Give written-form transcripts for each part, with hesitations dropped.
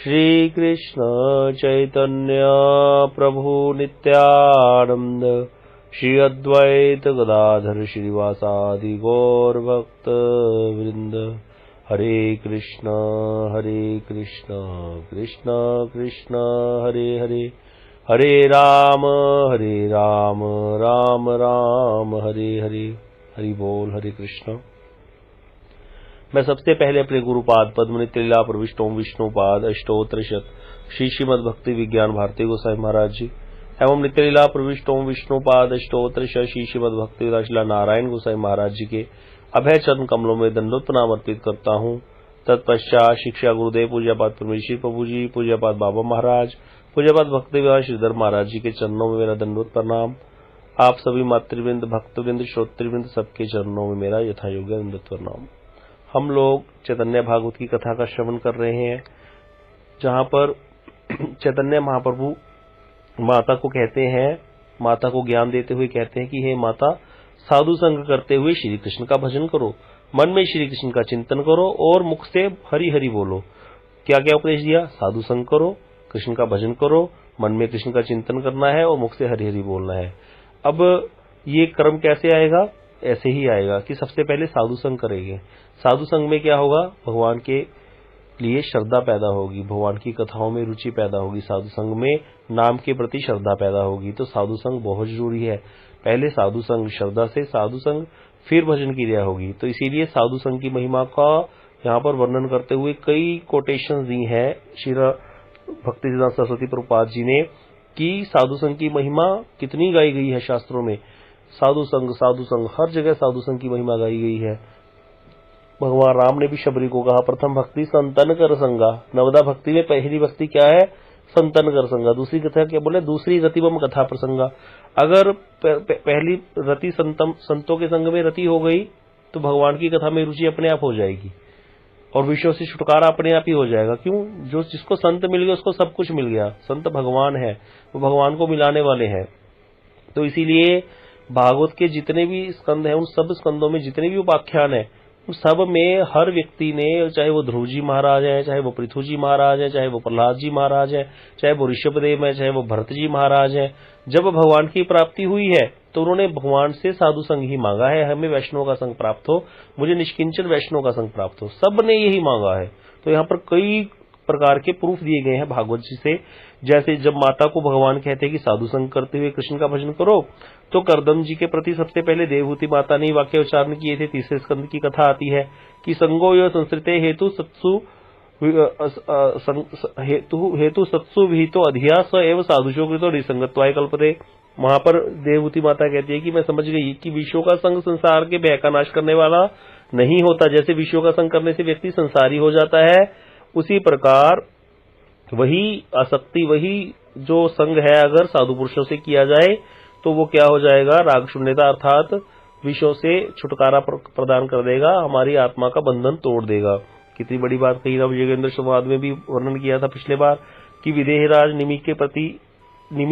श्री कृष्ण चैतन्य प्रभु नित्यानंद श्री अद्वैत गदाधर श्रीवासादि गौर भक्त वृंद। हरे कृष्ण कृष्ण कृष्ण हरे हरे, हरे राम राम राम हरे हरे। हरि बोल। हरे कृष्ण। मैं सबसे पहले अपने गुरुपाद पद्म नित्यलीला प्रविष्टोम विष्णुपाद अष्टोत्तर शत श्री श्रीमद भक्ति विज्ञान भारती गोसाई महाराज जी एवं नित्यलीला प्रविष्टोम विष्णुपाद अष्टोत्तर शत श्री श्रीमद भक्ति विलास नारायण गोसाई महाराज जी के अभय चरण कमलों में दंडोत प्रणाम अर्पित करता हूँ। तत्पश्चात शिक्षा गुरुदेव पूज्यपाद परमेश्वरी प्रभु जी, पूज्यपाद बाबा महाराज, पूज्यपाद भक्ति विलास श्रीधर महाराज जी के चरणों में मेरा दंडोत प्रणाम। आप सभी मातृवृंद, भक्तवृंद, श्रोतृवृंद सबके चरणों में मेरा यथायोग्य दंडोत प्रणाम। हम लोग चैतन्य भागवत की कथा का श्रवण कर रहे हैं, जहां पर चैतन्य महाप्रभु माता को कहते हैं, माता को ज्ञान देते हुए कहते हैं कि हे माता, साधु संग करते हुए श्री कृष्ण का भजन करो, मन में श्री कृष्ण का चिंतन करो और मुख से हरि हरि बोलो। क्या क्या उपदेश दिया? साधु संग करो, कृष्ण का भजन करो, मन में कृष्ण का चिंतन करना है और मुख से हरि हरि बोलना है। अब ये क्रम कैसे आएगा? ऐसे ही आएगा कि सबसे पहले साधु संग करेंगे। साधु संग में क्या होगा? भगवान के लिए श्रद्धा पैदा होगी, भगवान की कथाओं में रुचि पैदा होगी, साधु संग में नाम के प्रति श्रद्धा पैदा होगी। तो साधु संग बहुत जरूरी है। पहले साधु संग, श्रद्धा से साधु संग, फिर भजन की क्रिया होगी। तो इसीलिए साधु संग की महिमा का यहाँ पर वर्णन करते हुए कई कोटेशन दी है श्री भक्तिसिद्धांत सरस्वती प्रभुपाद जी ने कि साधु संग की महिमा कितनी गाई गई है शास्त्रों में। साधु संग हर जगह साधु संग की महिमा गाई गई है। भगवान राम ने भी शबरी को कहा, प्रथम भक्ति संतन कर संगा। नवदा भक्ति में पहली भक्ति क्या है? संतन कर संगा। दूसरी कथा क्या बोले? दूसरी रतिबम कथा प्रसंगा। अगर पहली रति संतों के संग में रति हो गई तो भगवान की कथा में रुचि अपने आप हो जाएगी और विषयों से छुटकारा अपने आप ही हो जाएगा। क्यों? जो जिसको संत मिल गया उसको सब कुछ मिल गया। संत भगवान है, वो भगवान को मिलाने वाले हैं। तो इसीलिए भागवत के जितने भी स्कंद हैं, उन सब स्कंदों में जितने भी उपाख्यान है, उन सब में हर व्यक्ति ने, चाहे वो ध्रुव जी महाराज है, चाहे वो पृथु जी महाराज है, चाहे वो प्रहलाद जी महाराज है, चाहे वो ऋषभदेव है, चाहे वो भरत जी महाराज है, जब भगवान की प्राप्ति हुई है तो उन्होंने भगवान से साधु संग ही मांगा है। हमें वैष्णव का संग प्राप्त हो, मुझे निष्किंचन वैष्णव का संग प्राप्त हो, सब ने यही मांगा है। तो यहाँ पर कई प्रकार के प्रूफ दिए गए हैं भागवत जी से। जैसे जब माता को भगवान कहते हैं कि साधु संग करते हुए कृष्ण का भजन करो, तो करदम जी के प्रति सबसे पहले देवहूति माता ने वाक्य उच्चारण किए थे। तीसरे स्कंद की कथा आती है कि संगो यो संस्कृते हेतु सत्सु विहितो अधिया स एव साधुषो कृतो निसंगत्वाय कल्पते। वहां पर देवहूति माता कहती है कि मैं समझ गई कि विषयों का संग संसार के भय का नाश करने वाला नहीं होता। जैसे विषयों का संग करने से व्यक्ति संसारी हो जाता है, उसी प्रकार वही आसक्ति, वही जो संग है, अगर साधु पुरुषों से किया जाए तो वो क्या हो जाएगा? राग शून्यता, अर्थात विषयों से छुटकारा प्रदान कर देगा, हमारी आत्मा का बंधन तोड़ देगा। कितनी बड़ी बात कही। नव योगेंद्र संवाद में भी वर्णन किया था पिछले बार कि विदेहराज निमि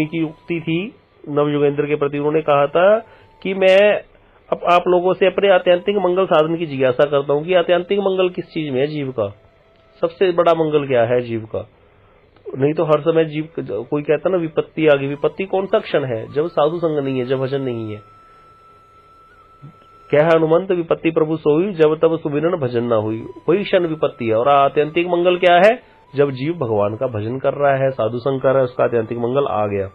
की उक्ति थी नव योगेंद्र के प्रति। उन्होंने कहा था कि मैं अब आप लोगों से अपने आत्यंतिक मंगल साधन की जिज्ञासा करता हूं कि आत्यंतिक मंगल किस चीज में है? जीव का सबसे बड़ा मंगल क्या है? जीव का। नहीं तो हर समय जीव, कोई कहता ना विपत्ति आ गई। विपत्ति कौन सा क्षण है? जब साधु संग नहीं है, जब भजन नहीं है। क्या है हनुमंत? विपत्ति प्रभु सोई, जब तब सुमिरन भजन ना हुई। वही क्षण विपत्ति है। और आत्यंतिक मंगल क्या है? जब जीव भगवान का भजन कर रहा है, साधु संग कर रहा है, उसका आत्यंतिक मंगल आ गया।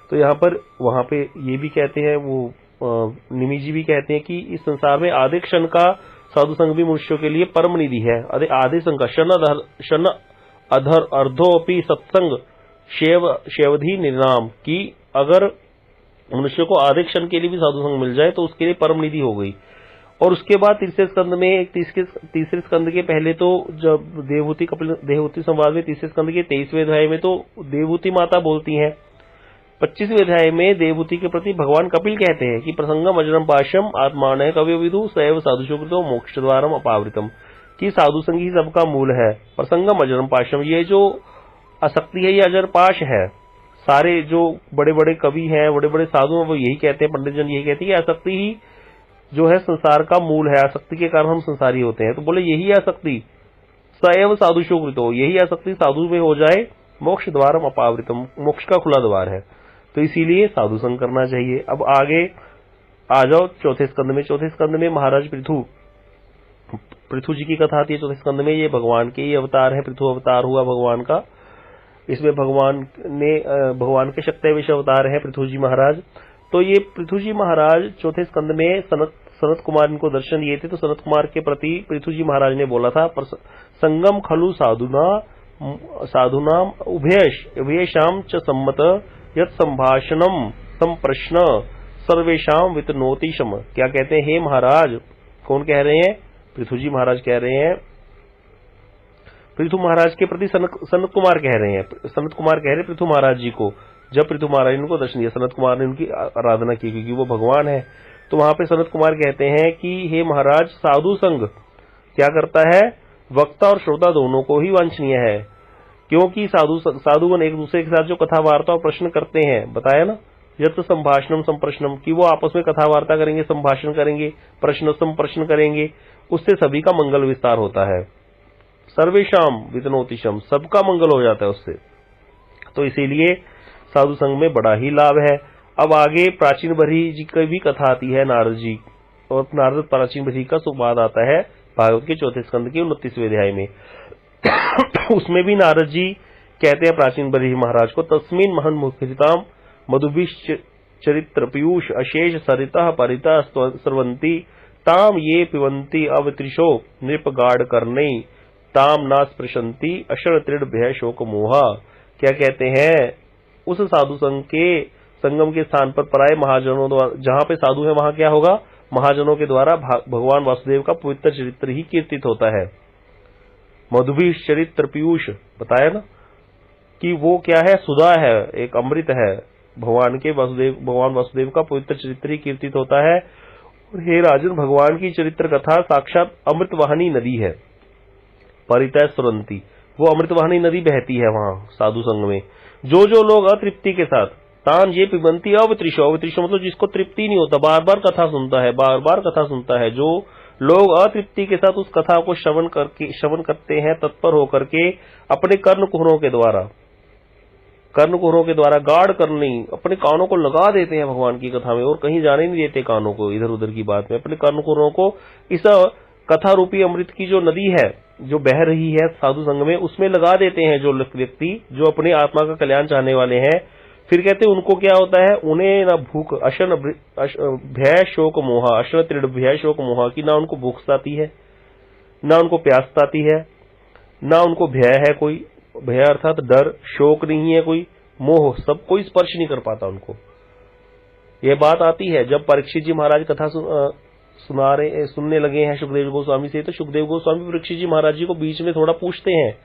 तो यहाँ पर वहां पे ये भी कहते हैं, वो निमि जी भी कहते हैं कि इस संसार में आधे क्षण का साधु संग भी मनुष्यों के लिए परम निधि है। आधे संग का शन अधर अर्धोपि सत्संग शेवधि निर्नाम की, अगर मनुष्य को आधे क्षण के लिए भी साधु संग मिल जाए तो उसके लिए परम निधि हो गई। और उसके बाद तीसरे स्कंद में, तीसरे स्कंद के पहले तो जब देवहूति संवाद में तीसरे स्कंद के 23वें अध्याय में तो देवहूति माता बोलती हैं। 25वें अध्याय में देवहूति के प्रति भगवान कपिल कहते हैं कि प्रसंगम अजरम पाशम आत्मान कवि विदु सैव साधुशोकृतो मोक्ष द्वारम अपावृतम, कि साधु संग ही सबका मूल है। प्रसंगम अजरम पाशम, ये जो आसक्ति है ये अजर पाश है। सारे जो बड़े बड़े कवि हैं, बड़े बड़े साधु हैं, वो यही कहते हैं, पंडित जन यही कहते हैं कि आसक्ति ही जो है संसार का मूल है, आसक्ति के कारण हम संसारी होते हैं। तो बोले यही आसक्ति सएव साधुषु कृतो, यही आसक्ति साधु में हो जाए, मोक्ष द्वारम अपावृतम, मोक्ष का खुला द्वार है। तो इसीलिए साधु संग करना चाहिए। अब आगे आ जाओ चौथे स्कंद में। चौथे स्कंद में महाराज पृथु जी की कथा आती है। चौथे स्कंद में ये भगवान के ही अवतार है, पृथु अवतार हुआ भगवान का। इसमें भगवान के शक्ति विषय अवतार है पृथु जी महाराज। तो ये पृथु जी महाराज चौथे स्कंद में सनत कुमार इनको दर्शन दिए थे। तो सनत कुमार के प्रति पृथु जी महाराज ने बोला था, संगम खलु साधुनाम उभयेषाम च सम्मत यत् संभाषणम संप्रश्न सर्वेशाम वितनोति शम। क्या कहते हैं? हे महाराज, कौन कह रहे हैं? पृथु जी महाराज कह रहे हैं। पृथु महाराज के प्रति सनत कुमार कह रहे हैं। सनत कुमार कह रहे हैं पृथु महाराज जी को। जब पृथु महाराज ने उनको दर्शन दिया, सनत कुमार ने उनकी आराधना की क्योंकि वो भगवान है। तो वहां पे सनत कुमार कहते हैं कि हे महाराज, साधु संग क्या करता है? वक्ता और श्रोता दोनों को ही वांछनीय है, क्योंकि साधुगण एक दूसरे के साथ जो कथा वार्ता और प्रश्न करते हैं, बताया ना, यत् संभाषणम संप्रश्नम, कि वो आपस में कथा वार्ता करेंगे, संभाषण करेंगे, प्रश्न संप्रश्न करेंगे, उससे सभी का मंगल विस्तार होता है। सर्वेशाम वितनोतिशम, सबका मंगल हो जाता है उससे। तो इसीलिए साधु संग में बड़ा ही लाभ है। अब आगे प्राचीन बरी जी की भी कथा आती है, नारद जी, और नारद प्राचीन बरी का संवाद आता है भागवत के चौथे स्कंद के 29वें अध्याय में। उसमें भी नारद जी कहते हैं प्राचीन बरी महाराज को, तस्मिन महन मुखिताम मधुभिश्च चरित्र पीयूष अशेष सरिता परिता स्रवंती ताम ये पिबंती अवत्रिशो नृप गाढ़ करने ताम ना स्पृशंती अशर तृण भय शोक मोहा। क्या कहते हैं? उस साधु संघ के संगम के स्थान पर पराये महाजनों द्वारा, जहां पे साधु है वहां क्या होगा? महाजनों के द्वारा भगवान वासुदेव का पवित्र चरित्र ही कीर्तित होता है। मधुभी चरित्र पीयूष, बताया ना कि वो क्या है? सुधा है, एक अमृत है। भगवान वासुदेव का पवित्र चरित्र ही कीर्तित होता है। और हे राजन, भगवान की चरित्र कथा साक्षात अमृतवाहिनी नदी है। परितः सुरंती, वो अमृतवाहिनी नदी बहती है वहां साधु संघ में। जो लोग अतृप्ति के साथ, तान ये पिबंती अवत्रिशो मतलब जिसको तृप्ति नहीं होता, बार बार कथा सुनता है, जो लोग अतृप्ति के साथ उस कथा को श्रवण करते हैं, तत्पर होकर के अपने कर्णकुहरों के द्वारा गाढ़ करनी, अपने कानों को लगा देते हैं भगवान की कथा में, और कहीं जाने नहीं देते कानों को इधर उधर की बात में। अपने कर्णकुहरों को इस कथा रूपी अमृत की जो नदी है, जो बह रही है साधु संघ में, उसमें लगा देते हैं जो व्यक्ति जो अपने आत्मा का कल्याण चाहने वाले हैं। फिर कहते हैं उनको क्या होता है? उन्हें ना भूख अशन भय शोक मोहा, अशन तृण भय शोक मोहा, की ना उनको भूख सताती है, ना उनको प्यास सताती है, ना उनको भय है कोई, भय अर्थात डर, शोक नहीं है कोई, मोह, सब कोई स्पर्श नहीं कर पाता उनको। ये बात आती है जब परीक्षित जी महाराज कथा सुनने लगे हैं सुखदेव गोस्वामी से। तो सुखदेव गोस्वामी परीक्षित जी महाराज जी को बीच में थोड़ा पूछते हैं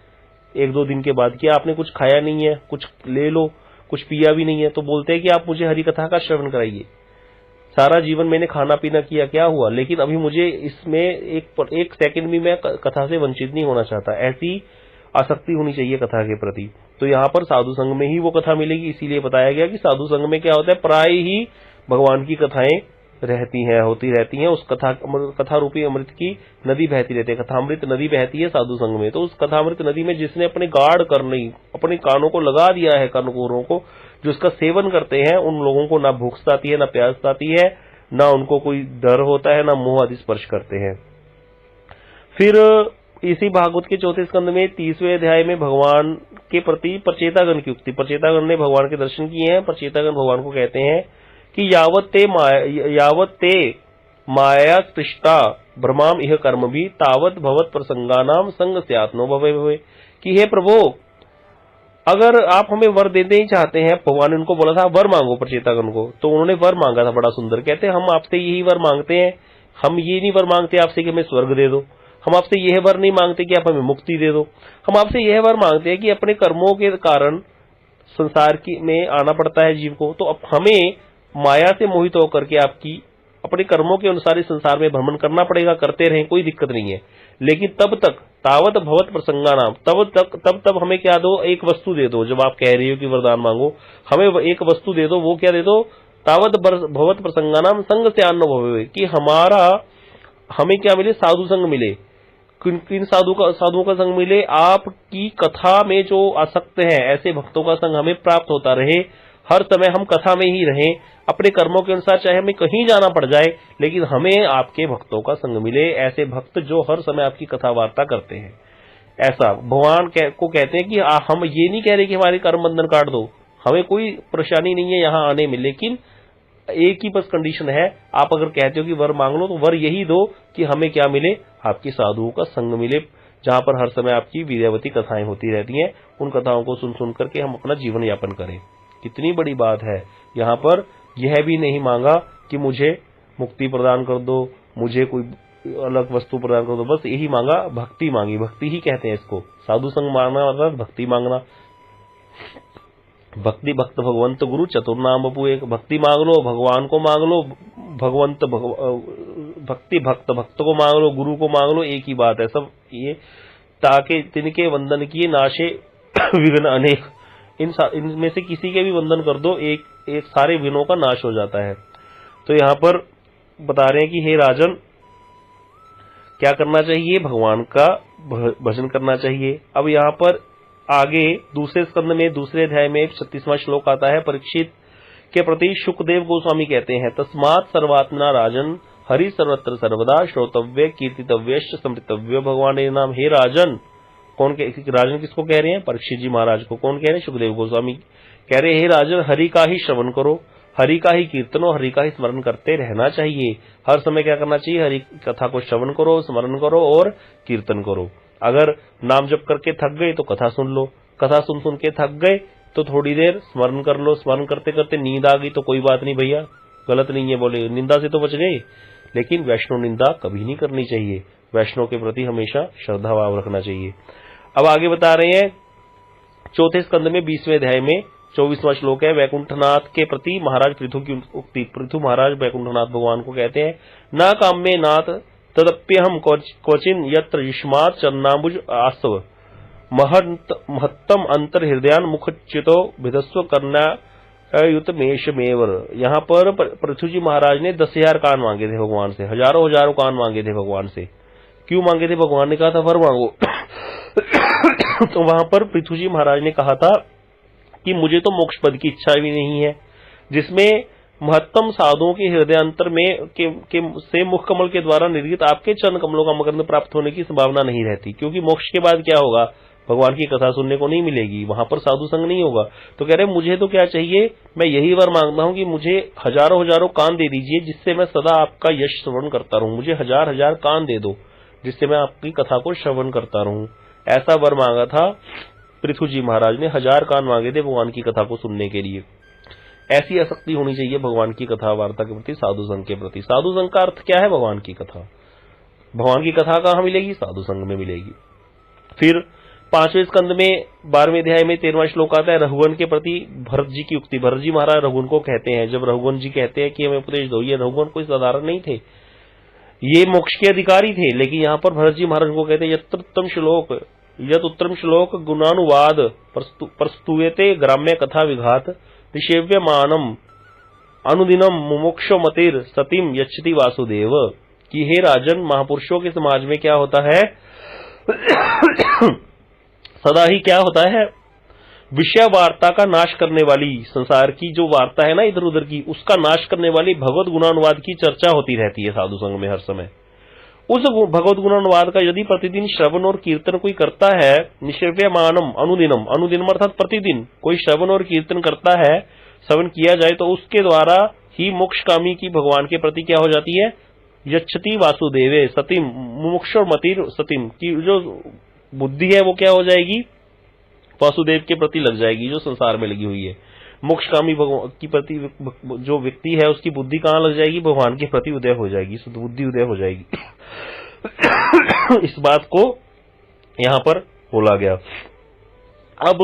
1-2 दिन के बाद कि आपने कुछ खाया नहीं है, कुछ ले लो, कुछ पिया भी नहीं है। तो बोलते हैं कि आप मुझे हरि कथा का श्रवण कराइए। सारा जीवन मैंने खाना पीना किया, क्या हुआ, लेकिन अभी मुझे इसमें एक सेकंड भी मैं कथा से वंचित नहीं होना चाहता। ऐसी आसक्ति होनी चाहिए कथा के प्रति। तो यहाँ पर साधु संघ में ही वो कथा मिलेगी। इसीलिए बताया गया कि साधु संघ में क्या होता है? प्राय ही भगवान की कथाएं होती रहती हैं। उस कथा रूपी अमृत की नदी बहती रहती है, कथामृत नदी बहती है साधु संघ में। तो उस कथामृत नदी में जिसने अपने गाढ़ करने, अपने कानों को लगा दिया है, कर्णकुहरों को, जो उसका सेवन करते हैं, उन लोगों को ना भूख सताती है, ना प्यास सताती है, ना उनको कोई डर होता है, ना मोह आदि स्पर्श करते हैं। फिर इसी भागवत के चौथे स्कंद में 30वें अध्याय में भगवान के प्रति प्रचेतागण की उक्ति। प्रचेतागण ने भगवान के दर्शन किए हैं। प्रचेतागण भगवान को कहते हैं कि यावत ते माया सृष्टा भ्रमाम इह कर्म भी तावत भवत प्रसंगानाम संग स्यात्नो भवे। कि हे प्रभु, अगर आप हमें वर देने ही चाहते हैं, भगवान ने उनको बोला था वर मांगो प्रचेतागण को, तो उन्होंने वर मांगा था बड़ा सुंदर। कहते हम आपसे यही वर मांगते हैं, हम ये नहीं वर मांगते आपसे कि हमें स्वर्ग दे दो, हम आपसे यह वर नहीं मांगते कि आप हमें मुक्ति दे दो, हम आपसे यह वर मांगते हैं कि अपने कर्मों के कारण संसार में आना पड़ता है जीव को। तो अब हमें माया से मोहित होकर के आपकी अपने कर्मों के अनुसार इस संसार में भ्रमण करना पड़ेगा, करते रहें, कोई दिक्कत नहीं है। लेकिन तब तक तावत भवत प्रसंगानाम, तब हमें क्या दो? एक वस्तु दे दो। जब आप कह रही हो कि वरदान मांगो, हमें एक वस्तु दे दो। वो क्या दे दो? तावत भवत प्रसंगानाम संग से अन्न भवे, कि हमें क्या मिले? साधु संग मिले। किन साधुओं का संग मिले, आपकी कथा में जो आसक्त हैं ऐसे भक्तों का संग हमें प्राप्त होता रहे, हर समय हम कथा में ही रहें, अपने कर्मों के अनुसार चाहे हमें कहीं जाना पड़ जाए लेकिन हमें आपके भक्तों का संग मिले, ऐसे भक्त जो हर समय आपकी कथा वार्ता करते हैं। ऐसा भगवान को कहते हैं कि हम ये नहीं कह रहे कि हमारे कर्म बंधन काट दो, हमें कोई परेशानी नहीं है यहाँ आने में, लेकिन एक ही बस कंडीशन है, आप अगर कहते हो कि वर मांग लो तो वर यही दो कि हमें क्या मिले, आपकी साधुओं का संग मिले, जहां पर हर समय आपकी वीर्यवती कथाएं होती रहती हैं, उन कथाओं को सुन सुन करके हम अपना जीवन यापन करें। कितनी बड़ी बात है। यहाँ पर यह भी नहीं मांगा कि मुझे मुक्ति प्रदान कर दो, मुझे कोई अलग वस्तु प्रदान कर दो, बस यही मांगा, भक्ति मांगी। भक्ति ही कहते हैं इसको, साधु संग मांगना मतलब भक्ति मांगना। भक्ति भक्त भगवंत गुरु चतुर्नाम बपू एक, भक्ति मांग लो, भगवान को मांग लो, भगवंत भक्ति भक्त भक्त को मांग लो, गुरु को मांग लो, एक ही बात है सब ये। ताकि तिनके वंदन किए नाशे विघ्न अनेक, इनमें से किसी के भी वंदन कर दो, एक सारे विघ्नों का नाश हो जाता है। तो यहाँ पर बता रहे हैं कि हे राजन, क्या करना चाहिए, भगवान का भजन करना चाहिए। अब यहाँ पर आगे दूसरे स्कंद में दूसरे अध्याय में 36वां श्लोक आता है। परीक्षित के प्रति शुकदेव गोस्वामी कहते हैं, तस्मात् सर्वात्मना राजन हरि सर्वत्र सर्वदा श्रोतव्य कीर्तितव्य स्मृतव्य भगवान नाम। हे राजन, राजन किसको कह रहे हैं, परीक्षित जी महाराज को। कौन कह रहे हैं, शुकदेव गोस्वामी कह रहे हैं, हे राजन, हरि का ही श्रवण करो, हरि का ही कीर्तन और हरि का ही स्मरण करते रहना चाहिए। हर समय क्या करना चाहिए, हरि कथा को श्रवण करो, स्मरण करो और कीर्तन करो। अगर नाम जप करके थक गए तो कथा सुन लो, कथा सुन सुन के थक गए तो थोड़ी देर स्मरण कर लो, स्मरण करते करते नींद आ गई तो कोई बात नहीं भैया, गलत नहीं है, बोले निंदा से तो बच गए, लेकिन वैष्णव निंदा कभी नहीं करनी चाहिए। वैष्णव के प्रति हमेशा श्रद्धा भाव रखना चाहिए। अब आगे बता रहे हैं चौथे स्कंद में 20वें अध्याय में 24वां श्लोक है। वैकुंठनाथ के प्रति महाराज पृथु की उक्ति। पृथु महाराज वैकुंठनाथ भगवान को कहते हैं, न काम्ये नाथ तदप्यहम क्वचिन यत्र युष्मात् चरणाम्बुज आस्व महत्तम अंतर हृदयान मुखच्युतो भिदस्व कर्णायुतमेशमेवर। यहाँ पर पृथु जी महाराज ने 10,000 कान मांगे थे भगवान से, हजारों कान मांगे थे भगवान से। क्यों मांगे थे, भगवान ने कहा था वर मांगो। तो वहां पर पृथु जी महाराज ने कहा था कि मुझे तो मोक्ष पद की इच्छा भी नहीं है, जिसमें महत्तम साधुओं के हृदयांतर में से मुख कमल के द्वारा निर्गत आपके चरण कमलों का मकरंद प्राप्त होने की संभावना नहीं रहती, क्योंकि मोक्ष के बाद क्या होगा, भगवान की कथा सुनने को नहीं मिलेगी, वहां पर साधु संग नहीं होगा। तो कह रहे मुझे तो क्या चाहिए, मैं यही वर मांगता हूं कि मुझे हजारों कान दे दीजिए, जिससे मैं सदा आपका यश श्रवण करता रहूं। मुझे हजार कान दे दो, जिससे मैं आपकी कथा को श्रवण करता रहूं। ऐसा वर मांगा था पृथु जी महाराज ने, 1000 कान मांगे थे भगवान की कथा को सुनने के लिए। ऐसी आसक्ति होनी चाहिए भगवान की कथा वार्ता के प्रति, साधु संघ के प्रति। साधु संघ का अर्थ क्या है, भगवान की कथा। भगवान की कथा कहाँ मिलेगी, साधु संघ में मिलेगी। फिर 5वें स्कंद में 12वें अध्याय में 13वां श्लोक आता है। रघुवन के प्रति भरत जी की उक्ति। भरत जी महाराज रघुवन को कहते हैं, जब रघुवन जी कहते हैं कि हमें उपदेश दो, ये रघुवन कोई साधारण नहीं थे, ये मोक्ष के अधिकारी थे, लेकिन यहाँ पर भरत जी महाराज को कहते हैं यत उत्तम श्लोक गुणानुवाद प्रस्तुयते ग्राम्य कथा विघात निषेव्य मानम अनुदिनम मुमुक्षो मतिर सतीम यच्छति वासुदेव। कि हे राजन, महापुरुषों के समाज में क्या होता है सदा ही क्या होता है, विषय वार्ता का नाश करने वाली, संसार की जो वार्ता है ना इधर उधर की, उसका नाश करने वाली भगवत गुणानुवाद की चर्चा होती रहती है साधु संघ में हर समय। उस भगवत गुणानुवाद का यदि प्रतिदिन श्रवण और कीर्तन कोई करता है, निश्चय मानम अनुदिनम, अनुदिनम अर्थात प्रतिदिन कोई श्रवण और कीर्तन करता है, श्रवण किया जाए तो उसके द्वारा ही मोक्षकामी की भगवान के प्रति क्या हो जाती है, यच्छति वासुदेवे सतीम मुमुक्ष और मतिर सतीम, की जो बुद्धि है वो क्या हो जाएगी, वासुदेव के प्रति लग जाएगी, जो संसार में लगी हुई है। मोक्षकामी भगवान की प्रति जो व्यक्ति है उसकी बुद्धि कहाँ लग जाएगी, भगवान के प्रति उदय हो जाएगी, सद्बुद्धि उदय हो जाएगी। इस बात को यहां पर बोला गया। अब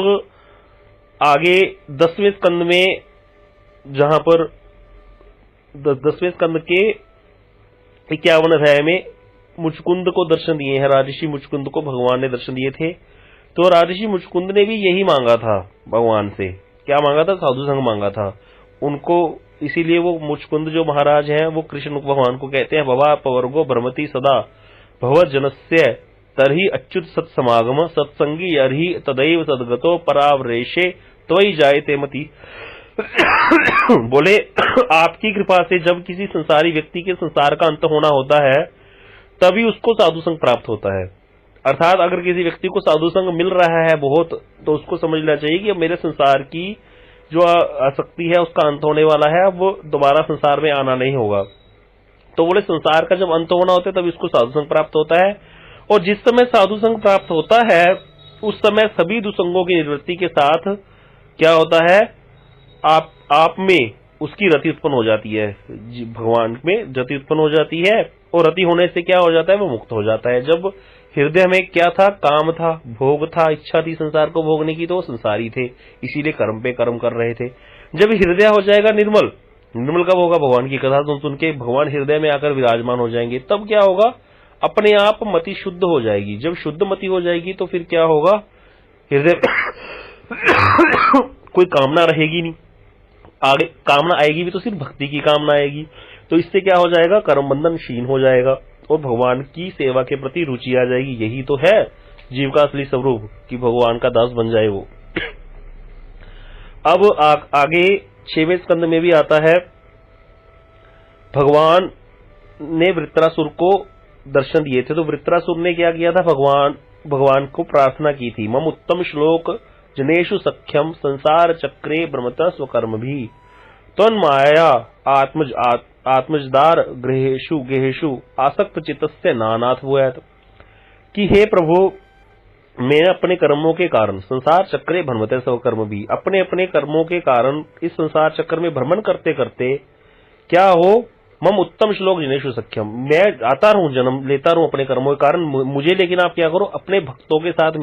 आगे 10वें स्कंद में, जहां पर 10वें स्कंद के 51 अध्याय में मुचकुंद को दर्शन दिए हैं, राजर्षि मुचकुंद को भगवान ने दर्शन दिए थे। तो राजर्षि मुचकुंद ने भी यही मांगा था भगवान से, क्या मांगा था, साधु संग मांगा था उनको। इसीलिए वो मुचकुंद जो महाराज हैं वो कृष्ण भगवान को कहते हैं, भवा पवर्गो भ्रमति सदा भवत जनस्य तरही अच्युत सत्समागम सत्संगी यर्हि तदैव सद्गतो परावरेशे त्वयि जायते मति। बोले आपकी कृपा से जब किसी संसारी व्यक्ति के संसार का अंत होना होता है तभी उसको साधु संग प्राप्त होता है। अर्थात अगर किसी व्यक्ति को साधु संग मिल रहा है बहुत, तो उसको समझना चाहिए कि अब मेरे संसार की जो आसक्ति है उसका अंत होने वाला है, अब वो दोबारा संसार में आना नहीं होगा। तो बोले संसार का जब अंत होना होता है तब इसको साधु संग प्राप्त होता है, और जिस समय साधु संग प्राप्त होता है उस समय सभी दुसंगों की निवृत्ति के साथ क्या होता है, आप में उसकी रति उत्पन्न हो जाती है, भगवान में रति उत्पन्न हो जाती है, और रति होने से क्या हो जाता है, वो मुक्त हो जाता है। जब हृदय में क्या था, काम था, भोग था, इच्छा थी संसार को भोगने की, तो वो संसारी थे, इसीलिए कर्म पे कर्म कर रहे थे। जब हृदय हो जाएगा निर्मल, निर्मल कब होगा, भगवान की कथा सुन के भगवान हृदय में आकर विराजमान हो जाएंगे, तब क्या होगा, अपने आप मति शुद्ध हो जाएगी। जब शुद्ध मति हो जाएगी तो फिर क्या होगा, हृदय कोई कामना रहेगी नहीं, आगे कामना आएगी भी तो सिर्फ भक्ति की कामना आएगी। तो इससे क्या हो जाएगा, कर्म बंधन क्षीण हो जाएगा और भगवान की सेवा के प्रति रुचि आ जाएगी। यही तो है जीव का असली स्वरूप, कि भगवान का दास बन जाए वो। अब आगे 6वें स्कंद में भी आता है, भगवान ने वृत्रासुर को दर्शन दिए थे, तो वृत्रासुर ने क्या किया था, भगवान को प्रार्थना की थी, मम उत्तम श्लोक जनेषु सख्यम संसार चक्रे ब्रह्मतः स्वकर्म भी त्वन्माया आत्मजदार गृहेषु गेहेषु आसक्त चित्तस्य नानाथ भूयात्। कि हे प्रभु, मैं अपने कर्मों के कारण संसार चक्रे भ्रमते स्वकर्म भी, अपने अपने कर्मों के कारण इस संसार चक्र में भ्रमण करते करते क्या हो, मम उत्तम श्लोक जनेषु सख्यम, मैं आता रहूं, जन्म लेता रहूं अपने कर्मों के कारण मुझे, लेकिन आप क्या करो, अपने भक्तों के साथ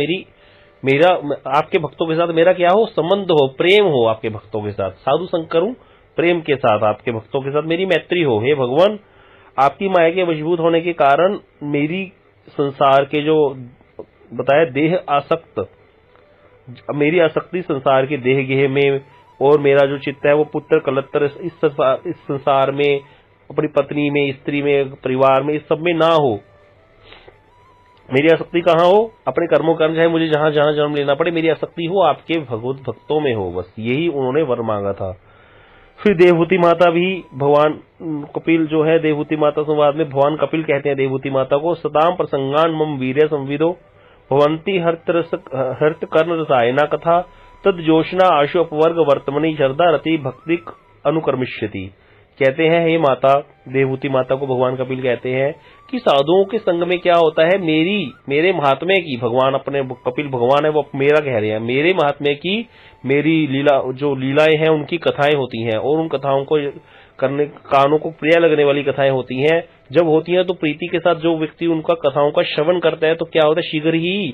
आपके भक्तों के साथ मेरा क्या हो, संबंध हो, प्रेम हो, आपके भक्तों के साथ साधु संग करूं, प्रेम के साथ आपके भक्तों के साथ मेरी मैत्री हो। हे भगवान, आपकी माया के वशीभूत होने के कारण मेरी संसार के जो बताया देह आसक्त, मेरी आसक्ति संसार के देह गेह में, और मेरा जो चित्त है वो पुत्र कलत्तर इस संसार में, अपनी पत्नी में, स्त्री में, परिवार में, इस सब में ना हो। मेरी आसक्ति कहाँ हो, अपने कर्मों कर्म, चाहे मुझे जहां जहां जन्म लेना पड़े, मेरी आसक्ति हो आपके भगवत भक्तों में हो, बस यही उन्होंने वर मांगा था। फिर देवहूति माता भी, भगवान कपिल जो है देवहूति माता संवाद में भगवान कपिल कहते हैं देवहूति माता को, सताम प्रसंगान मम वीर्य संविदो भवंती हर्त कर्ण रसायना कथा तद जोशना आशु अपवर्ग वर्तमनी श्रद्धा रति भक्ति अनुकर्मिष्यति। कहते हैं हे माता, देवहूति माता को भगवान कपिल कहते हैं कि साधुओं के संग में क्या होता है, मेरे महात्म्य की, भगवान अपने कपिल भगवान है वो मेरा कह रहे हैं, मेरे महात्म्य की, मेरी लीला जो लीलाएं हैं उनकी कथाएं होती हैं, और उन कथाओं को करने, कानों को प्रिय लगने वाली कथाएं होती हैं। जब होती हैं तो प्रीति के साथ जो व्यक्ति उनका कथाओं का श्रवण करता है तो क्या होता है, शीघ्र ही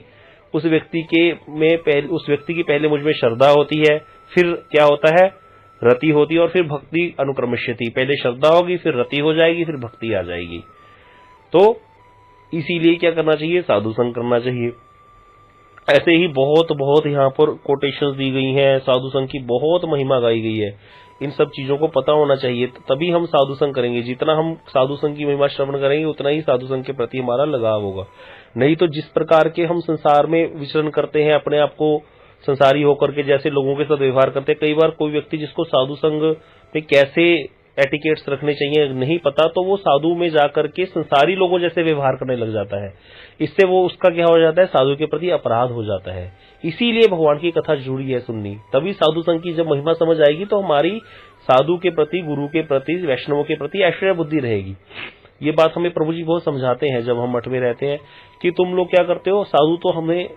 उस व्यक्ति की पहले मुझ में श्रद्धा होती है, फिर क्या होता है, रति होती है, और फिर भक्ति अनुक्रमश्यति, पहले श्रद्धा होगी, फिर रति हो जाएगी, फिर भक्ति आ जाएगी। तो इसीलिए क्या करना चाहिए, साधु संग करना चाहिए। ऐसे ही बहुत यहाँ पर कोटेशंस दी गई हैं, साधु संग की बहुत महिमा गाई गई है। इन सब चीजों को पता होना चाहिए, तभी हम साधु संग करेंगे। जितना हम साधु संग की महिमा श्रवण करेंगे उतना ही साधु संग के प्रति हमारा लगाव होगा। नहीं तो जिस प्रकार के हम संसार में विचरण करते हैं, अपने आप को संसारी होकर के जैसे लोगों के साथ व्यवहार करते हैं, कई बार कोई व्यक्ति जिसको साधु संग में कैसे एटिकेट्स रखने चाहिए नहीं पता, तो वो साधु में जाकर के संसारी लोगों जैसे व्यवहार करने लग जाता है। इससे वो उसका क्या हो जाता है, साधु के प्रति अपराध हो जाता है। इसीलिए भगवान की कथा जुड़ी है सुननी, तभी साधु संग की जब महिमा समझ आएगी तो हमारी साधु के प्रति, गुरु के प्रति, वैष्णवों के प्रति ऐश्वर्य बुद्धि रहेगी। ये बात हमें प्रभु जी बहुत समझाते हैं जब हम मठ में रहते हैं कि तुम लोग क्या करते हो, साधु तो हमें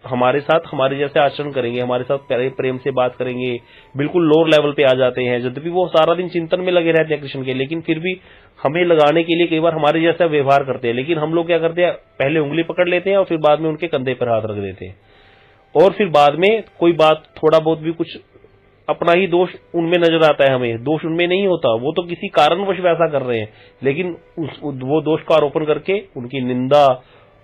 हमारे साथ हमारे जैसे आचरण करेंगे, हमारे साथ प्रेम से बात करेंगे, बिल्कुल लोअर लेवल पे आ जाते हैं, यद्यपि वो सारा दिन चिंतन में लगे रहते हैं कृष्ण के, लेकिन फिर भी हमें लगाने के लिए कई बार हमारे जैसा व्यवहार करते हैं। लेकिन हम लोग क्या करते हैं, पहले उंगली पकड़ लेते हैं और फिर बाद में उनके कंधे पर हाथ रख देते हैं, और फिर बाद में कोई बात थोड़ा बहुत भी कुछ अपना ही दोष उनमें नजर आता है, हमें दोष उनमें नहीं होता, वो तो किसी कारणवश वैसा कर रहे हैं, लेकिन वो दोष का आरोपण करके उनकी निंदा,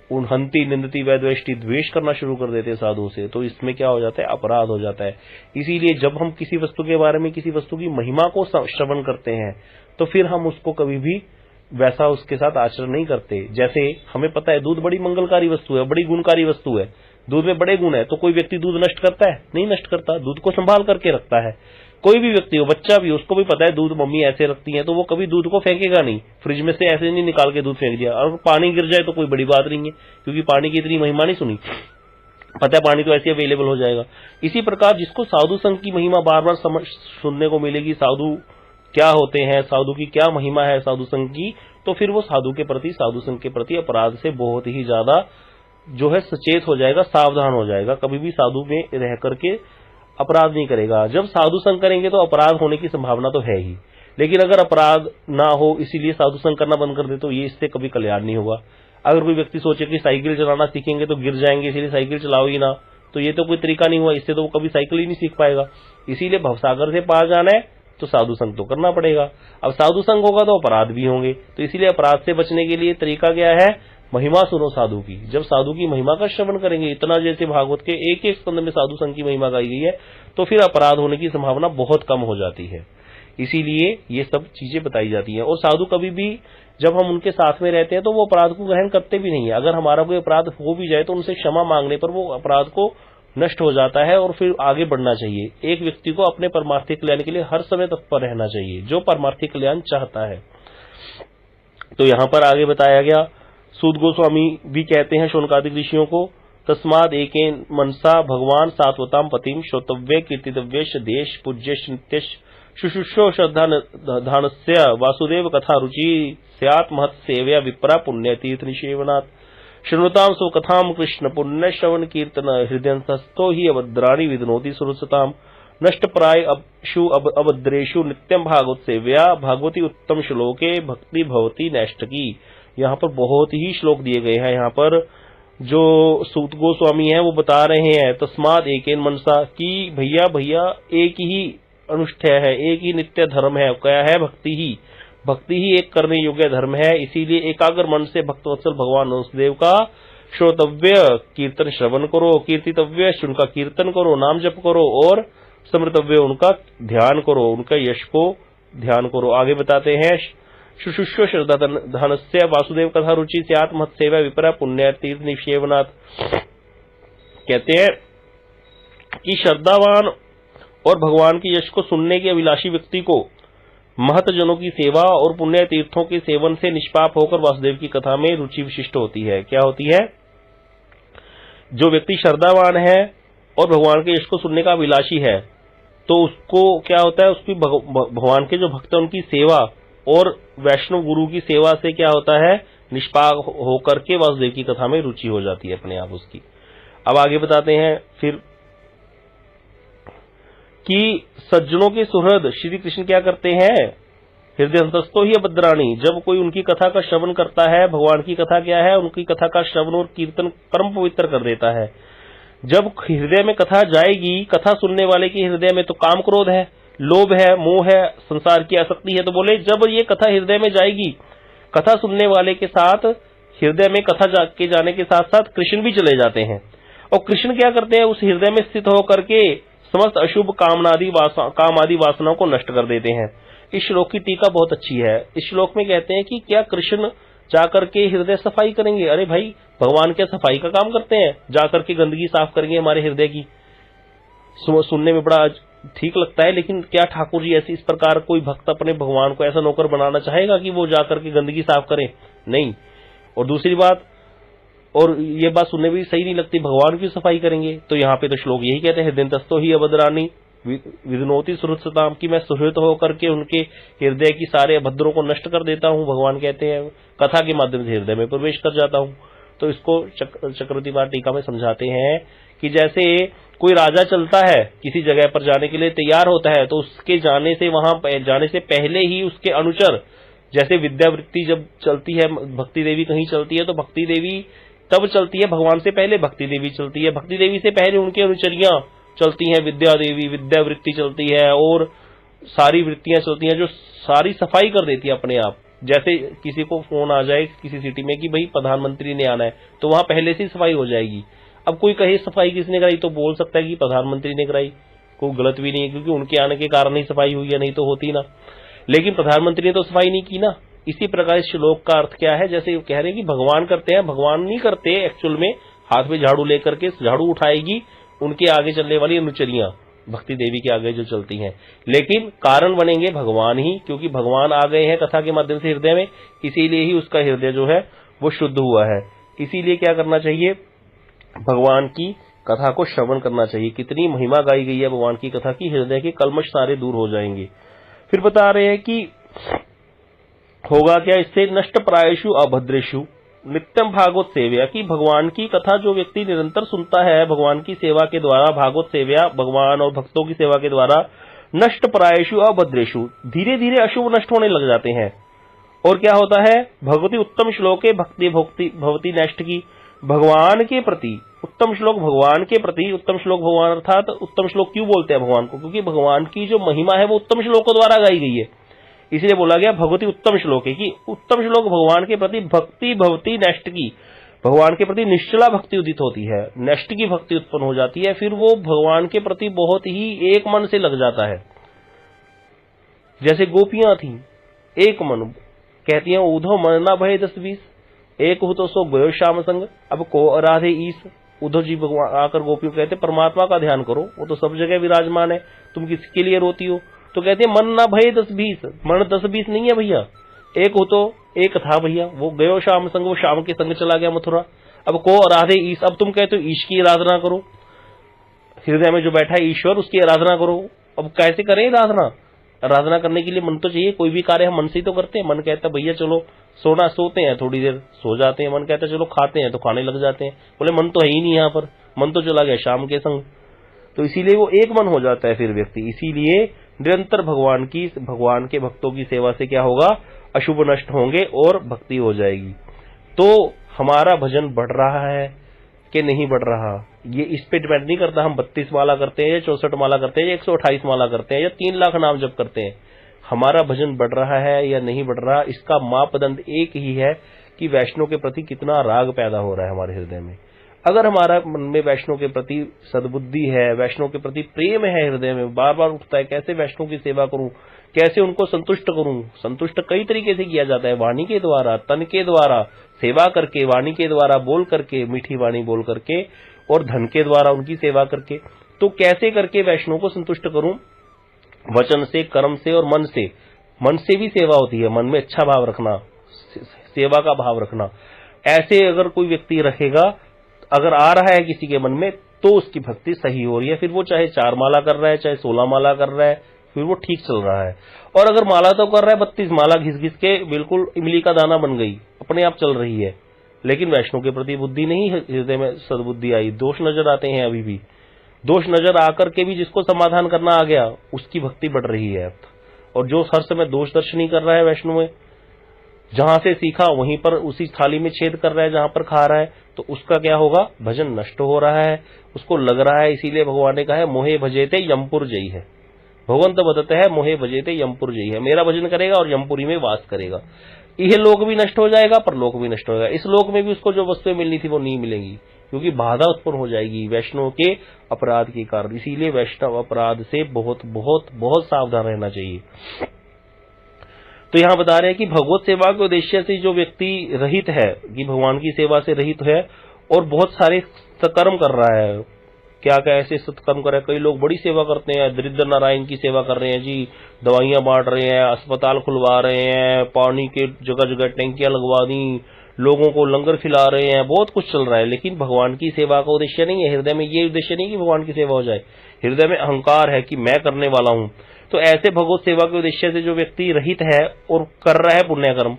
उन हंती निंदती वैद्वेष्टि द्वेष करना शुरू कर देते हैं साधु से। तो इसमें क्या हो जाता है, अपराध हो जाता है। इसीलिए जब हम किसी वस्तु के बारे में, किसी वस्तु की महिमा को श्रवण करते हैं तो फिर हम उसको कभी भी वैसा उसके साथ आचरण नहीं करते। जैसे हमें पता है दूध बड़ी मंगलकारी वस्तु है, बड़ी गुणकारी वस्तु है, दूध में बड़े गुण है, तो कोई व्यक्ति दूध नष्ट करता है? नहीं नष्ट करता, दूध को संभाल करके रखता है। कोई भी व्यक्ति हो, बच्चा भी, उसको भी पता है दूध मम्मी ऐसे रखती है, तो वो कभी दूध को फेंकेगा नहीं, फ्रिज में से ऐसे नहीं निकाल के दूध फेंक दिया। और पानी गिर जाए तो कोई बड़ी बात नहीं है, क्योंकि पानी की इतनी महिमा नहीं सुनी, पता है पानी तो ऐसे अवेलेबल हो जाएगा। इसी प्रकार जिसको साधु संघ की महिमा बार बार सुनने को मिलेगी, साधु क्या होते हैं, साधु की क्या महिमा है साधु संघ की, तो फिर वो साधु के प्रति, साधु संघ के प्रति अपराध से बहुत ही ज्यादा जो है सचेत हो जाएगा, सावधान हो जाएगा, कभी भी साधु में रह करके अपराध नहीं करेगा। जब साधु संग करेंगे तो अपराध होने की संभावना तो है ही, लेकिन अगर अपराध ना हो इसीलिए साधु संग करना बंद कर दे तो ये इससे कभी कल्याण नहीं होगा। अगर कोई व्यक्ति सोचे कि साइकिल चलाना सीखेंगे तो गिर जाएंगे इसीलिए साइकिल चलाओ ही ना, तो ये तो कोई तरीका नहीं हुआ, इससे तो वो कभी साइकिल ही नहीं सीख पाएगा। इसीलिए भवसागर से पार जाना है तो साधु संग तो करना पड़ेगा। अब साधु संग होगा तो अपराध भी होंगे, तो इसीलिए अपराध से बचने के लिए तरीका क्या है? महिमा सुनो साधु की। जब साधु की महिमा का श्रवण करेंगे, इतना जैसे भागवत के एक एक स्कंद में साधु संघ की महिमा गाई गई है, तो फिर अपराध होने की संभावना बहुत कम हो जाती है। इसीलिए ये सब चीजें बताई जाती हैं। और साधु कभी भी जब हम उनके साथ में रहते हैं तो वो अपराध को ग्रहण करते भी नहीं है। अगर हमारा कोई अपराध हो भी जाए तो उनसे क्षमा मांगने पर वो अपराध को नष्ट हो जाता है और फिर आगे बढ़ना चाहिए। एक व्यक्ति को अपने परमार्थिक कल्याण के लिए हर समय तत्पर रहना चाहिए, जो परमार्थिक कल्याण चाहता है। तो यहां पर आगे बताया गया, सूत गोस्वामी भी कहते हैं शौनकादिक ऋषियों को, तस्माद एकेन मनसा भगवान सात्वताम पतिम श्रोतव्य कीर्तितव्य देश पूज्य नित्य शुश्रूषो श्रद्धानस्य वासुदेव कथा रुचि स्यात् महत् सेव्या विप्रा पुण्य तीर्थ निषेवनात् शृणुताम स्वकथाम कृष्ण पुण्य श्रवण कीर्तन हृदयस्थो ही अभद्राणि विदनोति सुरसताम नष्ट प्राय अभद्रेषु नित्यम भागवत सेव्या भागवती उत्तम श्लोके भक्ति भवती नैष्टकी। यहाँ पर बहुत ही श्लोक दिए गए हैं। यहाँ पर जो सूत गोस्वामी है वो बता रहे हैं, तस्माद एकेन मनसा, की भैया भैया एक ही अनुष्ठेय है, एक ही नित्य धर्म है। क्या है? भक्ति ही। भक्ति ही एक करने योग्य धर्म है। इसीलिए एकाग्र मन से भक्तवत्सल भगवान वासुदेव का श्रोतव्य कीर्तन श्रवण करो, कीर्तितव्य उनका कीर्तन करो, नाम जप करो, और स्मृतव्य उनका ध्यान करो, उनका यश को ध्यान करो। आगे बताते हैं, शुशुष्व श्रद्धानस्य वासुदेव कथा रुचि से आत्महत सेवा विपरा पुण्य तीर्थ निषेवनाथ। कहते हैं कि श्रद्धावान और भगवान के यश को सुनने के अभिलाषी व्यक्ति को महतजनों की सेवा और पुण्य तीर्थों के सेवन से निष्पाप होकर वासुदेव की कथा में रुचि विशिष्ट होती है। क्या होती है? जो व्यक्ति श्रद्धावान है और भगवान के यश को सुनने का अभिलाषी है, तो उसको क्या होता है? उसकी भगवान के जो भक्त है उनकी सेवा और वैष्णव गुरु की सेवा से क्या होता है? निष्पाप होकर के वासुदेव की कथा में रुचि हो जाती है अपने आप उसकी। अब आगे बताते हैं फिर कि सज्जनों के सुहृद श्री कृष्ण क्या करते हैं? हृदय अंतस्थो ही अभद्राणी। जब कोई उनकी कथा का श्रवण करता है, भगवान की कथा क्या है? उनकी कथा का श्रवण और कीर्तन परम पवित्र कर देता है। जब हृदय में कथा जाएगी, कथा सुनने वाले के हृदय में तो काम क्रोध है, लोभ है, मोह है, संसार की आसक्ति है, तो बोले जब ये कथा हृदय में जाएगी, कथा सुनने वाले के साथ हृदय में कथा के जाने के साथ साथ कृष्ण भी चले जाते हैं। और कृष्ण क्या करते हैं? उस हृदय में स्थित होकर के समस्त अशुभ काम आदि वासनाओं को नष्ट कर देते हैं। इस श्लोक की टीका बहुत अच्छी है। इस श्लोक में कहते हैं कि क्या कृष्ण जाकर के हृदय सफाई करेंगे? अरे भाई, भगवान क्या सफाई का काम करते हैं? जाकर के गंदगी साफ करेंगे हमारे हृदय की? सुनने में बड़ा ठीक लगता है, लेकिन क्या ठाकुर जी ऐसी इस प्रकार कोई भक्त अपने भगवान को ऐसा नौकर बनाना चाहेगा कि वो जाकर के गंदगी साफ करे? नहीं। और दूसरी बात, और ये बात सुनने में भी सही नहीं लगती, भगवान की सफाई करेंगे? तो यहाँ पे तो श्लोक यही कहते हैं, हृदयंतस्थो ही अभद्राणी विदनोति सुहृत्सताम, की मैं सुहृत होकर के उनके हृदय की सारे अभद्रों को नष्ट कर देता हूँ। भगवान कहते हैं कथा के माध्यम से हृदय में प्रवेश कर जाता हूँ। तो इसको चक्रवर्ती बार टीका में समझाते हैं कि जैसे कोई राजा चलता है, किसी जगह पर जाने के लिए तैयार होता है, तो उसके जाने से वहां जाने से पहले ही उसके अनुचर, जैसे विद्यावृत्ति जब चलती है, भक्ति देवी कहीं चलती है तो भक्ति देवी तब चलती है, भगवान से पहले भक्ति देवी चलती है, भक्ति देवी से पहले उनके अनुचरियां चलती हैं, विद्या देवी, विद्यावृत्ति चलती है, और सारी वृत्तियां चलती हैं जो सारी सफाई कर देती है अपने आप। जैसे किसी को फोन आ जाए किसी सिटी में कि भाई प्रधानमंत्री ने आना है, तो वहां पहले से सफाई हो जाएगी। अब कोई कहे सफाई किसने कराई, तो बोल सकता है कि प्रधानमंत्री ने कराई, कोई गलत भी नहीं है, क्योंकि उनके आने के कारण ही सफाई हुई है, नहीं तो होती ना। लेकिन प्रधानमंत्री ने तो सफाई नहीं की ना, इसी प्रकार इस श्लोक का अर्थ क्या है, जैसे कह रहे हैं कि भगवान करते हैं, भगवान नहीं करते एक्चुअल में, हाथ में झाड़ू लेकर के झाड़ू उठाएगी उनके आगे चलने वाली अनुचरियां भक्ति देवी के आगे जो चलती हैं, लेकिन कारण बनेंगे भगवान ही, क्योंकि भगवान आ गए हैं कथा के माध्यम से हृदय में, इसीलिए ही उसका हृदय जो है वो शुद्ध हुआ है। इसीलिए क्या करना चाहिए, भगवान की कथा को श्रवण करना चाहिए। कितनी महिमा गाई गई है भगवान की कथा की, हृदय के कल्मश सारे दूर हो जाएंगे। फिर बता रहे हैं कि होगा क्या इससे, नष्ट प्रायेषु अभद्रेषु नित्यम भागवत सेव्या, कि भगवान की कथा जो व्यक्ति निरंतर सुनता है भगवान की सेवा के द्वारा, भागवत सेव्या भगवान और भक्तों की सेवा के द्वारा, नष्ट प्रायेषु अभद्रेषु धीरे धीरे अशुभ नष्ट होने लग जाते हैं। और क्या होता है, भगवती उत्तम श्लोके भक्ति भवती नष्ट की, भगवान के प्रति उत्तम श्लोक, भगवान के प्रति उत्तम श्लोक, भगवान अर्थात उत्तम श्लोक क्यों बोलते हैं भगवान को, क्योंकि भगवान की जो महिमा है वो उत्तम श्लोकों द्वारा गाई गई है, इसलिए बोला गया भगवती उत्तम श्लोक है कि उत्तम श्लोक भगवान के प्रति भक्ति भवती नष्ट की, भगवान के प्रति निश्चला भक्ति उदित होती है, नष्ट की भक्ति उत्पन्न हो जाती है, फिर वो भगवान के प्रति बहुत ही एक मन से लग जाता है। जैसे गोपियां थी एक मन, कहती हैं उधो मन ना भय 10-20, एक हो तो सो गयो श्याम संग, अब को राधे ईस। उद्धव जी भगवान आकर गोपियों कहते परमात्मा का ध्यान करो, वो तो सब जगह विराजमान है, तुम किसके लिए रोती हो। तो कहते हैं मन ना भय 10-20, मन 10-20 नहीं है भैया, एक हो तो एक था भैया, वो गयो श्याम संग, वो श्याम के संग चला गया मथुरा। अब को राधे ईश, अब तुम कहते हो ईश की आराधना करो, हृदय में जो बैठा है ईश्वर उसकी आराधना करो। अब कैसे करें आराधना, आराधना करने के लिए मन तो चाहिए, कोई भी कार्य हम मन से ही तो करते हैं। मन कहता है भैया चलो सोना, सोते हैं थोड़ी देर सो जाते हैं, मन कहता है चलो खाते हैं तो खाने लग जाते हैं, बोले मन तो है ही नहीं यहाँ पर, मन तो चला गया शाम के संग। तो इसीलिए वो एक मन हो जाता है फिर व्यक्ति। इसीलिए निरंतर भगवान के भक्तों की सेवा से क्या होगा, अशुभ नष्ट होंगे और भक्ति हो जाएगी। तो हमारा भजन बढ़ रहा है कि नहीं बढ़ रहा, ये इस पे डिपेंड नहीं करता हम 32 माला करते हैं या 64 माला करते हैं या 128 माला करते हैं या 3 लाख नाम जप करते हैं। हमारा भजन बढ़ रहा है या नहीं बढ़ रहा, इसका मापदंड एक ही है कि वैष्णव के प्रति कितना राग पैदा हो रहा है हमारे हृदय में। अगर हमारा मन में वैष्णव के प्रति सद्बुद्धि है, वैष्णव के प्रति प्रेम है, हृदय में बार बार उठता है कैसे वैष्णव की सेवा करूं, कैसे उनको संतुष्ट करूं। संतुष्ट कई तरीके से किया जाता है, वाणी के द्वारा, तन के द्वारा सेवा करके, वाणी के द्वारा बोल करके, मीठी वाणी बोल करके, और धन के द्वारा उनकी सेवा करके। तो कैसे करके वैष्णव को संतुष्ट करूं, वचन से, कर्म से और मन से। मन से भी सेवा होती है, मन में अच्छा भाव रखना, सेवा का भाव रखना। ऐसे अगर कोई व्यक्ति रखेगा, अगर आ रहा है किसी के मन में, तो उसकी भक्ति सही हो रही है। फिर वो चाहे 4 माला कर रहा है, चाहे 16 माला कर रहा है, फिर वो ठीक चल रहा है। और अगर माला तो कर रहा है 32 माला घिस घिस के बिल्कुल इमली का दाना बन गई, अपने आप चल रही है, लेकिन वैष्णव के प्रति बुद्धि नहीं, हृदय में सद्बुद्धि आई, दोष नजर आते हैं अभी भी। दोष नजर आकर के भी जिसको समाधान करना आ गया, उसकी भक्ति बढ़ रही है। और जो हर समय दोष दर्शन ही कर रहा है वैष्णव में, जहां से सीखा वहीं पर उसी थाली में छेद कर रहा है जहां पर खा रहा है, तो उसका क्या होगा, भजन नष्ट हो रहा है, उसको लग रहा है। इसीलिए भगवान ने कहा है मोहे भजेते यमपुर जई है, भगवंत बदते है मोहे भजेते यमपुर जई है, मेरा भजन करेगा और यमपुरी में वास करेगा। यह लोक भी नष्ट हो जाएगा, परलोक भी नष्ट होगा। इस लोक में भी उसको जो वस्तुएं मिलनी थी वो नहीं मिलेंगी, क्योंकि बाधा उत्पन्न हो जाएगी वैष्णव के अपराध के कारण। इसीलिए वैष्णव अपराध से बहुत बहुत बहुत सावधान रहना चाहिए। तो यहां बता रहे हैं कि भगवत सेवा के उद्देश्य से जो व्यक्ति रहित है, कि भगवान की सेवा से रहित है और बहुत सारे सत्कर्म कर रहा है, क्या क्या ऐसे सत्कर्म कर रहे हैं। कई लोग बड़ी सेवा करते हैं, दरिद्र नारायण की सेवा कर रहे हैं जी, दवाइयां बांट रहे हैं, अस्पताल खुलवा रहे हैं, पानी के जगह जगह टैंकियां लगवा दी, लोगों को लंगर खिला रहे हैं, बहुत कुछ चल रहा है। लेकिन भगवान की सेवा का उद्देश्य नहीं है, हृदय में ये उद्देश्य नहीं कि भगवान की सेवा हो जाए, हृदय में अहंकार है कि मैं करने वाला हूं। तो ऐसे भगवत सेवा के उद्देश्य से जो व्यक्ति रहित है और कर रहा है पुण्य कर्म,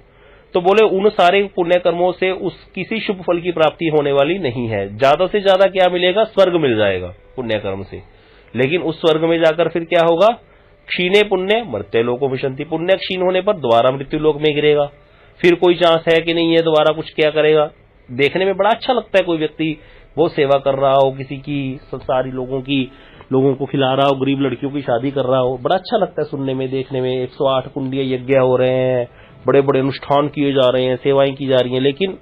तो बोले उन सारे पुण्य कर्मों से उस किसी शुभ फल की प्राप्ति होने वाली नहीं है। ज्यादा से ज्यादा क्या मिलेगा, स्वर्ग मिल जाएगा पुण्य कर्म से। लेकिन उस स्वर्ग में जाकर फिर क्या होगा, क्षीणे पुण्य मर्त्य लोको विशंति, पुण्य क्षीण होने पर दोबारा मृत्यु लोक में गिरेगा। फिर कोई चांस है कि नहीं है दोबारा कुछ क्या करेगा। देखने में बड़ा अच्छा लगता है कोई व्यक्ति वो सेवा कर रहा हो, किसी की संसारी लोगों को खिला रहा हो, गरीब लड़कियों की शादी कर रहा हो, बड़ा अच्छा लगता है सुनने में, देखने में। 108 कुंडीय यज्ञ हो रहे हैं, बड़े बड़े अनुष्ठान किए जा रहे हैं, सेवाएं की जा रही हैं, लेकिन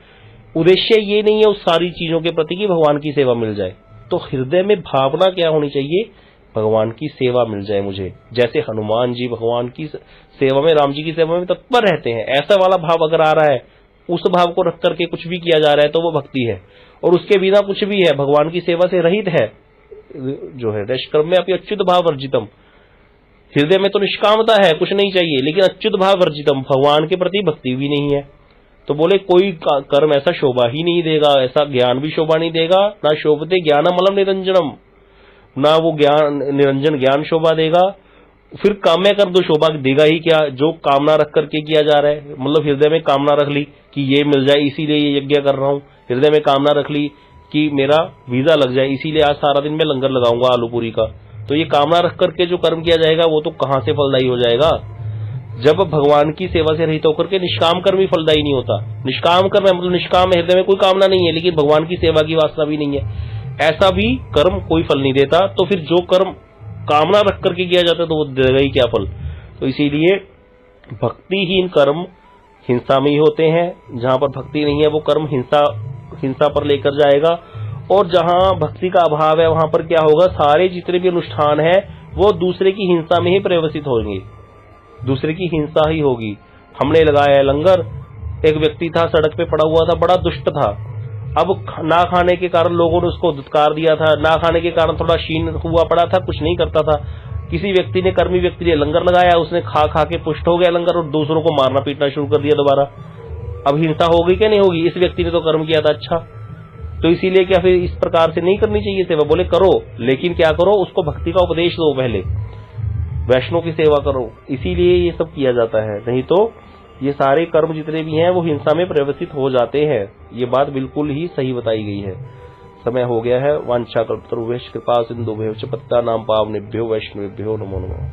उद्देश्य ये नहीं है उस सारी चीजों के प्रति कि भगवान की सेवा मिल जाए। तो हृदय में भावना क्या होनी चाहिए, भगवान की सेवा मिल जाए मुझे। जैसे हनुमान जी भगवान की सेवा में, राम जी की सेवा में तत्पर रहते हैं, ऐसा वाला भाव अगर आ रहा है, उस भाव को रख करके कुछ भी किया जा रहा है तो वो भक्ति है। और उसके बिना कुछ भी है, भगवान की सेवा से रहित है जो है, निष्कर्म में अपनी अच्युत भाव वर्जितम, हृदय में तो निष्कामता है, कुछ नहीं चाहिए, लेकिन अच्युत भाव वर्जितम, भगवान के प्रति भक्ति भी नहीं है। तो बोले कोई कर्म ऐसा शोभा ही नहीं देगा, ऐसा ज्ञान भी शोभा नहीं देगा, ना शोभते ज्ञानमलम निरंजनम, ना वो ज्ञान निरंजन ज्ञान शोभा देगा। फिर काम्य कर्म तो शोभा देगा ही क्या, जो कामना रख करके किया जा रहा है। मतलब हृदय में कामना रख ली कि ये मिल जाए इसीलिए ये यज्ञ कर रहा हूं, हृदय में कामना रख ली कि मेरा वीजा लग जाए इसीलिए आज सारा दिन मैं लंगर लगाऊंगा आलू पूरी का, तो ये कामना रख करके जो कर्म किया जाएगा वो तो कहां से फलदायी हो जाएगा। जब भगवान की सेवा से रहित होकर के निष्काम कर्म ही फलदायी नहीं होता। निष्काम कर्म मतलब निष्काम हृदय में कोई कामना नहीं है, लेकिन भगवान की सेवा की वासना भी नहीं है, ऐसा भी कर्म कोई फल नहीं देता। तो फिर जो कर्म कामना रख करके किया जाता है तो वो देगा ही क्या फल। तो इसीलिए भक्तिहीन कर्म हिंसा में ही होते हैं, जहां पर भक्ति नहीं है वो कर्म हिंसा पर लेकर जाएगा। और जहां भक्ति का अभाव है वहां पर क्या होगा, सारे जितने भी अनुष्ठान है वो दूसरे की हिंसा में ही परिवर्तित होंगे, दूसरे की हिंसा ही होगी। हमने लगाया लंगर, एक व्यक्ति था सड़क पे पड़ा हुआ था, बड़ा दुष्ट था, अब ना खाने के कारण लोगों ने उसको धुतकार दिया था, ना खाने के कारण थोड़ा क्षीण हुआ पड़ा था, कुछ नहीं करता था। किसी व्यक्ति ने, कर्मी व्यक्ति ने लंगर लगाया, उसने खा खा के पुष्ट हो गया लंगर और दूसरों को मारना पीटना शुरू कर दिया दोबारा। अब हिंसा होगी क्या नहीं होगी, इस व्यक्ति ने तो कर्म किया था अच्छा। तो इसीलिए क्या फिर इस प्रकार से नहीं करनी चाहिए सेवा। बोले करो, लेकिन क्या करो, उसको भक्ति का उपदेश दो, पहले वैष्णव की सेवा करो, इसीलिए ये सब किया जाता है। नहीं तो ये सारे कर्म जितने भी हैं वो हिंसा में परिवर्तित हो जाते हैं। ये बात बिल्कुल ही सही बताई गई है। समय हो गया है। वांछा कल्पतरुभ्यश्च कृपा सिंधुभ्यो च पतितानां पावनेभ्यो वैष्णवेभ्यो नमो नमः।